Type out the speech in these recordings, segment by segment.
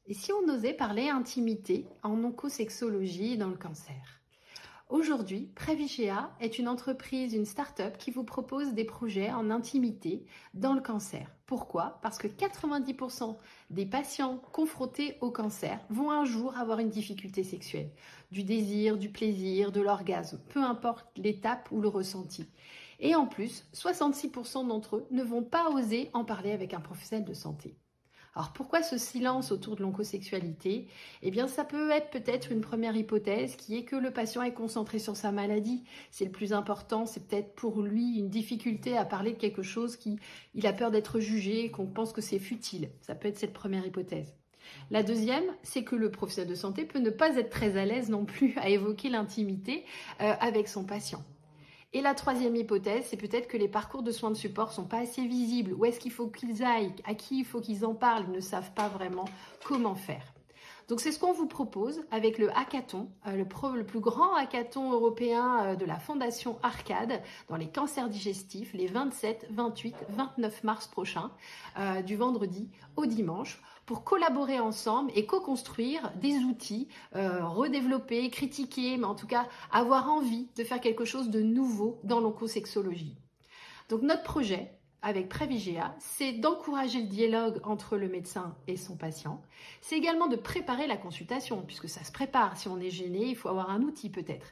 Et si on osait parler intimité en oncosexologie dans le cancer? Aujourd'hui, Previgea est une entreprise, une start-up qui vous propose des projets en intimité dans le cancer. Pourquoi? Parce que 90% des patients confrontés au cancer vont un jour avoir une difficulté sexuelle, du désir, du plaisir, de l'orgasme, peu importe l'étape ou le ressenti. Et en plus, 66% d'entre eux ne vont pas oser en parler avec un professionnel de santé. Alors pourquoi ce silence autour de l'oncosexualité? Eh bien ça peut être peut-être une première hypothèse qui est que le patient est concentré sur sa maladie. C'est le plus important, c'est peut-être pour lui une difficulté à parler de quelque chose il a peur d'être jugé, qu'on pense que c'est futile. Ça peut être cette première hypothèse. La deuxième, c'est que le professionnel de santé peut ne pas être très à l'aise non plus à évoquer l'intimité avec son patient. Et la troisième hypothèse, c'est peut-être que les parcours de soins de support ne sont pas assez visibles. Où est-ce qu'il faut qu'ils aillent? À qui il faut qu'ils en parlent? Ils ne savent pas vraiment comment faire. Donc c'est ce qu'on vous propose avec le hackathon, le plus grand hackathon européen de la Fondation Arcade dans les cancers digestifs les 27, 28, 29 mars prochains, du vendredi au dimanche, pour collaborer ensemble et co-construire des outils, redévelopper, critiquer, mais en tout cas avoir envie de faire quelque chose de nouveau dans l'oncosexologie. Donc notre projet avec Previgea, c'est d'encourager le dialogue entre le médecin et son patient. C'est également de préparer la consultation, puisque ça se prépare. Si on est gêné, il faut avoir un outil peut-être.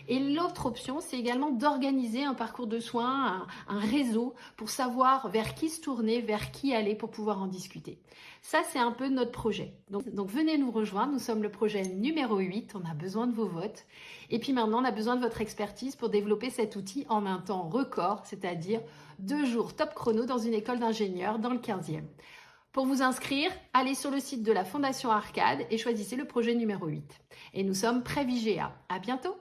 Et l'autre option, c'est également d'organiser un parcours de soins, un réseau, pour savoir vers qui se tourner, vers qui aller pour pouvoir en discuter. Ça, c'est un peu notre projet. Donc venez nous rejoindre, nous sommes le projet numéro 8, on a besoin de vos votes. Et puis maintenant, on a besoin de votre expertise pour développer cet outil en un temps record, c'est-à-dire 2 jours top chrono dans une école d'ingénieurs dans le 15e. Pour vous inscrire, allez sur le site de la Fondation Arcade et choisissez le projet numéro 8. Et nous sommes Previgea. À bientôt!